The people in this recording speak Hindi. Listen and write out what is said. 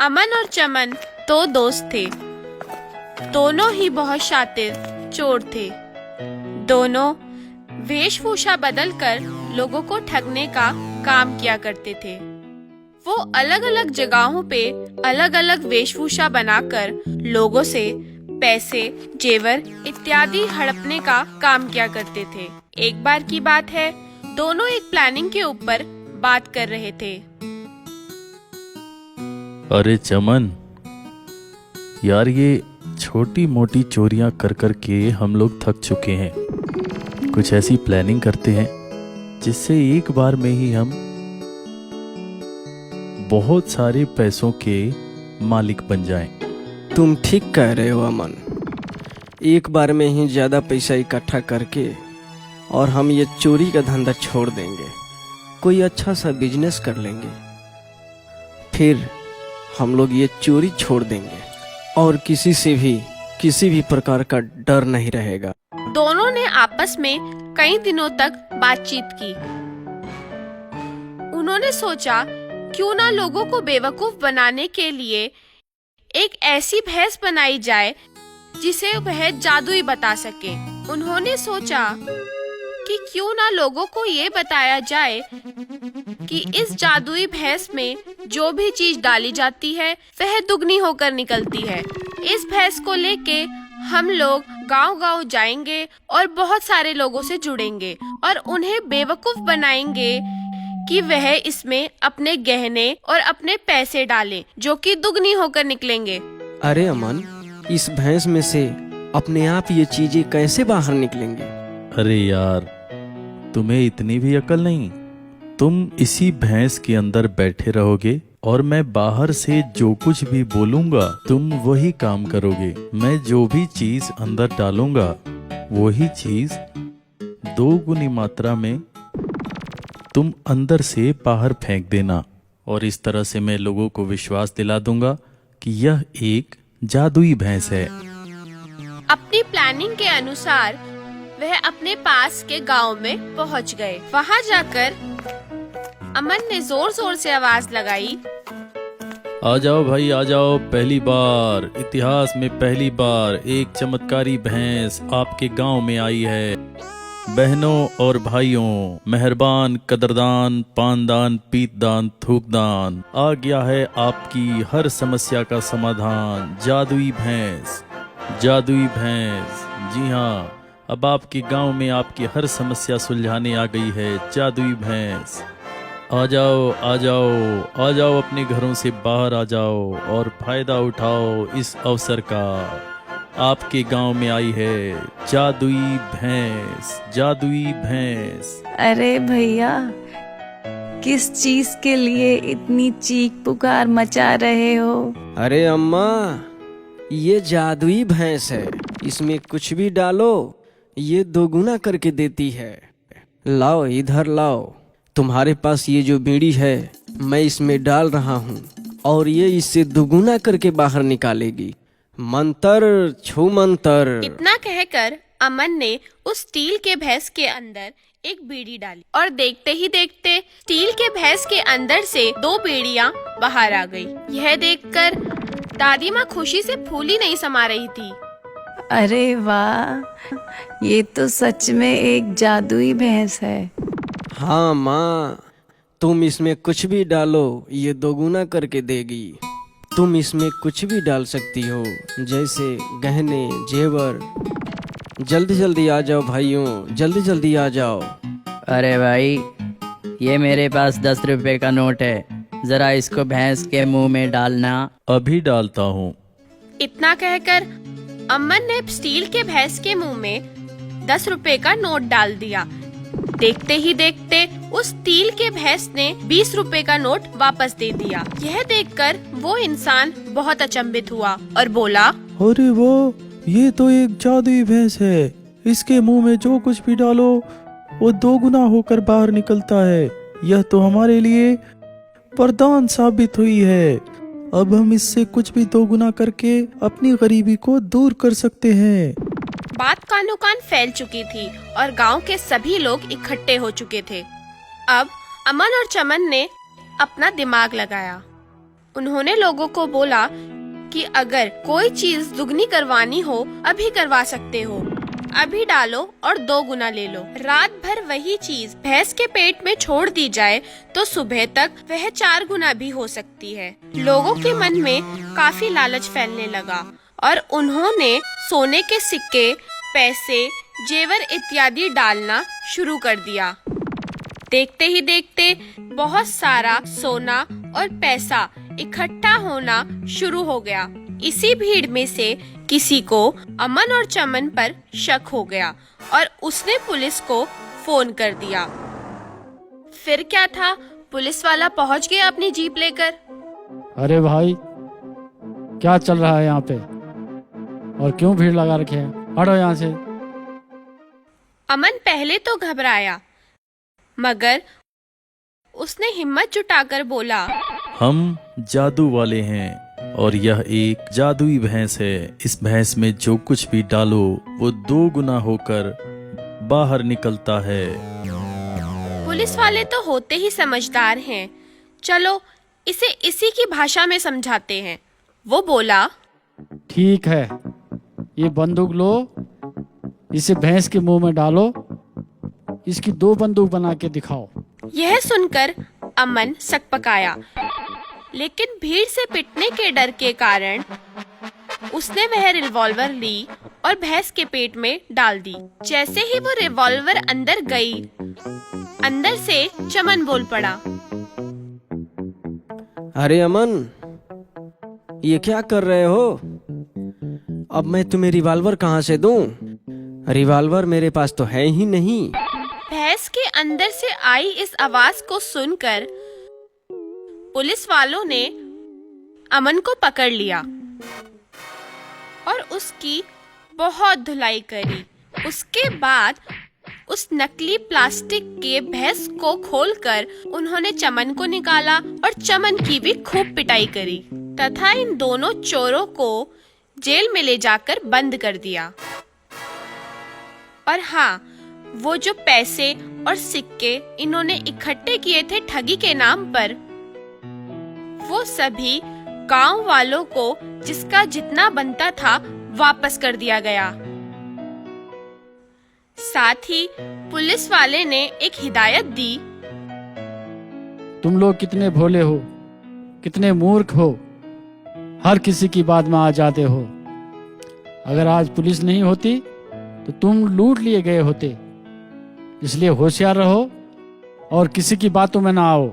अमन और चमन दो दोस्त थे। दोनों ही बहुत शातिर चोर थे। दोनों वेशभूषा बदलकर लोगों को ठगने का काम किया करते थे। वो अलग अलग जगहों पे अलग अलग वेशभूषा बनाकर लोगों से पैसे, जेवर इत्यादि हड़पने का काम किया करते थे। एक बार की बात है, दोनों एक प्लानिंग के ऊपर बात कर रहे थे। अरे चमन यार, ये छोटी मोटी चोरियां कर कर के हम लोग थक चुके हैं। कुछ ऐसी प्लानिंग करते हैं जिससे एक बार में ही हम बहुत सारे पैसों के मालिक बन जाएं। तुम ठीक कह रहे हो अमन। एक बार में ही ज़्यादा पैसा इकट्ठा करके और हम ये चोरी का धंधा छोड़ देंगे। कोई अच्छा सा बिजनेस कर लेंगे, फिर हम लोग ये चोरी छोड़ देंगे और किसी भी प्रकार का डर नहीं रहेगा। दोनों ने आपस में कई दिनों तक बातचीत की। उन्होंने सोचा क्यों ना लोगों को बेवकूफ बनाने के लिए एक ऐसी भैंस बनाई जाए जिसे वह जादुई बता सके। उन्होंने सोचा कि क्यों ना लोगों को ये बताया जाए कि इस जादुई भैंस में जो भी चीज डाली जाती है वह दुगनी होकर निकलती है। इस भैंस को लेके हम लोग गांव-गांव जाएंगे और बहुत सारे लोगों से जुड़ेंगे और उन्हें बेवकूफ बनाएंगे कि वह इसमें अपने गहने और अपने पैसे डालें जो कि दुगनी होकर निकलेंगे। अरे अमन, इस भैंस में से अपने आप ये चीजें कैसे बाहर निकलेंगी? अरे यार, तुम्हें इतनी भी अकल नहीं। तुम इसी भैंस के अंदर बैठे रहोगे और मैं बाहर से जो कुछ भी बोलूंगा तुम वही काम करोगे। मैं जो भी चीज अंदर डालूंगा वही चीज 2 गुनी मात्रा में तुम अंदर से बाहर फेंक देना। और इस तरह से मैं लोगों को विश्वास दिला दूंगा कि यह एक जादुई भैंस है। अपनी प्लानिंग के अनुसार वह अपने पास के गांव में पहुंच गए। वहां जाकर अमन ने जोर जोर से आवाज लगाई, आ जाओ भाई आ जाओ, पहली बार इतिहास में पहली बार एक चमत्कारी भैंस आपके गांव में आई है। बहनों और भाइयों, मेहरबान, कदरदान, पानदान, पीतदान, थूकदान, आ गया है आपकी हर समस्या का समाधान। जादुई भैंस, जादुई भैंस। जी हाँ, अब आपके गांव में आपकी हर समस्या सुलझाने आ गई है जादुई भैंस। आ जाओ आ जाओ आ जाओ, अपने घरों से बाहर आ जाओ और फायदा उठाओ इस अवसर का। आपके गांव में आई है जादुई भैंस, जादुई भैंस। अरे भैया, किस चीज के लिए इतनी चीख पुकार मचा रहे हो? अरे अम्मा, ये जादुई भैंस है। इसमें कुछ भी डालो ये 2 गुना करके देती है। लाओ, इधर लाओ। तुम्हारे पास ये जो बीड़ी है मैं इसमें डाल रहा हूँ और ये इससे 2 गुना करके बाहर निकालेगी। मंत्र छू मंत्र। इतना कहकर अमन ने उस स्टील के भैंस के अंदर एक बीड़ी डाली और देखते ही देखते स्टील के भैंस के अंदर से 2 बीड़ियां बाहर आ गई। यह देखकर दादी माँ खुशी से फूली नहीं समा रही थी। अरे वाह, ये तो सच में एक जादुई भैंस है। हाँ माँ, तुम इसमें कुछ भी डालो ये 2 गुना करके देगी। तुम इसमें कुछ भी डाल सकती हो, जैसे गहने, जेवर। जल्दी जल्दी आ जाओ भाइयों, जल्दी जल्दी आ जाओ। अरे भाई, ये मेरे पास 10 रुपए का नोट है, जरा इसको भैंस के मुंह में डालना। अभी डालता हूँ। इतना कहकर अमन ने स्टील के भैंस के मुंह में 10 रुपए का नोट डाल दिया। देखते ही देखते उस स्टील के भैंस ने 20 रुपए का नोट वापस दे दिया। यह देखकर वो इंसान बहुत अचंभित हुआ और बोला, अरे वो, ये तो एक जादुई भैंस है। इसके मुंह में जो कुछ भी डालो वो 2 गुना होकर बाहर निकलता है। यह तो हमारे लिए वरदान साबित हुई है। अब हम इससे कुछ भी 2 गुना करके अपनी गरीबी को दूर कर सकते हैं। बात कानो कान फैल चुकी थी और गांव के सभी लोग इकट्ठे हो चुके थे। अब अमन और चमन ने अपना दिमाग लगाया। उन्होंने लोगों को बोला कि अगर कोई चीज दुगनी करवानी हो अभी करवा सकते हो, अभी डालो और 2 गुना ले लो। रात भर वही चीज भैंस के पेट में छोड़ दी जाए तो सुबह तक वह 4 गुना भी हो सकती है। लोगों के मन में काफी लालच फैलने लगा और उन्होंने सोने के सिक्के, पैसे, जेवर इत्यादि डालना शुरू कर दिया। देखते ही देखते बहुत सारा सोना और पैसा इकट्ठा होना शुरू हो गया। इसी भीड़ में से किसी को अमन और चमन पर शक हो गया और उसने पुलिस को फोन कर दिया। फिर क्या था, पुलिस वाला पहुंच गया अपनी जीप लेकर। अरे भाई, क्या चल रहा है यहाँ पे और क्यों भीड़ लगा रखे हैं? हटो यहाँ से। अमन पहले तो घबराया, मगर उसने हिम्मत जुटाकर बोला, हम जादू वाले हैं और यह एक जादुई भैंस है। इस भैंस में जो कुछ भी डालो वो 2 गुना होकर बाहर निकलता है। पुलिस वाले तो होते ही समझदार हैं, चलो इसे इसी की भाषा में समझाते हैं। वो बोला, ठीक है, ये बंदूक लो, इसे भैंस के मुंह में डालो, इसकी 2 बंदूक बना के दिखाओ। यह सुनकर अमन सकपकाया, लेकिन भीड़ से पिटने के डर के कारण उसने वह रिवॉल्वर ली और भैंस के पेट में डाल दी। जैसे ही वो रिवॉल्वर अंदर गई, अंदर से चमन बोल पड़ा, अरे अमन, ये क्या कर रहे हो? अब मैं तुम्हें रिवॉल्वर कहाँ से दूं? रिवॉल्वर मेरे पास तो है ही नहीं। भैंस के अंदर से आई इस आवाज को सुनकर पुलिस वालों ने अमन को पकड़ लिया और उसकी बहुत धुलाई करी। उसके बाद उस नकली प्लास्टिक के भैंस को खोलकर उन्होंने चमन को निकाला और चमन की भी खूब पिटाई करी तथा इन दोनों चोरों को जेल में ले जाकर बंद कर दिया। और हाँ, वो जो पैसे और सिक्के इन्होंने इकट्ठे किए थे ठगी के नाम पर, वो सभी गांव वालों को जिसका जितना बनता था वापस कर दिया गया। साथ ही पुलिस वाले ने एक हिदायत दी, तुम लोग कितने भोले हो, कितने मूर्ख हो, हर किसी की बात में आ जाते हो। अगर आज पुलिस नहीं होती तो तुम लूट लिए गए होते। इसलिए होशियार रहो और किसी की बातों में ना आओ।